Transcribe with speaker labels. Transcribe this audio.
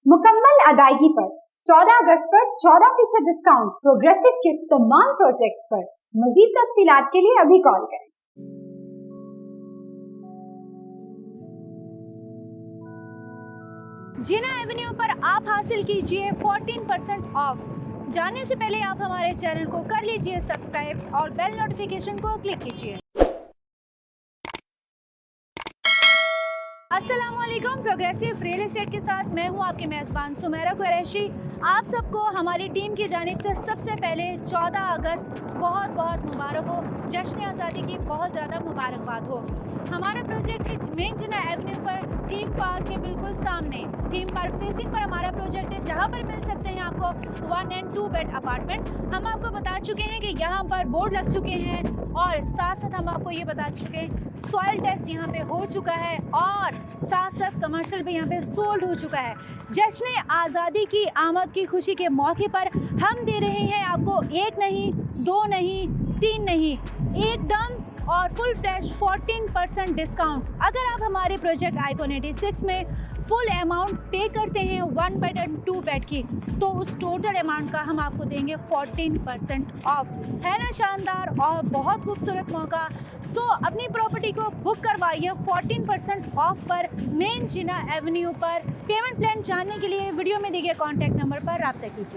Speaker 1: मुकम्मल अदायगी पर 14 अगस्त पर 14% डिस्काउंट प्रोग्रेसिव के तमाम प्रोजेक्ट्स पर। मजीद तफसीलात के लिए अभी कॉल करें।
Speaker 2: जीना एवेन्यू पर आप हासिल कीजिए 14% ऑफ। जानने से पहले आप हमारे चैनल को कर लीजिए सब्सक्राइब और बेल नोटिफिकेशन को क्लिक कीजिए। अस्सलामुअलैकुम, प्रोग्रेसिव रियल एस्टेट के साथ मैं हूं आपके मेज़बान सुमेरा कुरैशी। आप सबको हमारी टीम की जानिब से सबसे पहले 14 अगस्त बहुत बहुत मुबारक हो। जश्न आज़ादी की बहुत ज़्यादा मुबारकबाद हो। हमारा प्रोजेक्ट मेन जीना एवेन्यू पर थीम पार्क के बिल्कुल सामने, थीम पार्क फेसिंग पर हमारा प्रोजेक्ट है, जहाँ पर मिल सकते हैं आपको 1 एंड 2 बेड अपार्टमेंट। हम आपको बता चुके हैं कि यहाँ पर बोर्ड लग चुके हैं और साथ साथ हम आपको ये बता चुके हैं सॉइल टेस्ट यहाँ पे हो चुका है और साथ साथ कमर्शियल भी यहाँ पे सोल्ड हो चुका है। जश्न आज़ादी की आमद की खुशी के मौके पर हम दे रहे हैं आपको 1 नहीं, 2 नहीं, 3 नहीं, एकदम और फुल फ्रेश 14% डिस्काउंट। अगर आप हमारे प्रोजेक्ट आइकॉन 86 में फुल अमाउंट पे करते हैं 1 बेड एंड 2 बेड की, तो उस टोटल अमाउंट का हम आपको देंगे 14% ऑफ। है ना शानदार और बहुत खूबसूरत मौका। सो अपनी प्रॉपर्टी को बुक करवाइए 14% ऑफ पर मेन जीना एवेन्यू पर। पेमेंट प्लान जानने के लिए वीडियो में दिए गए कॉन्टैक्ट नंबर पर रब्ता कीजिए।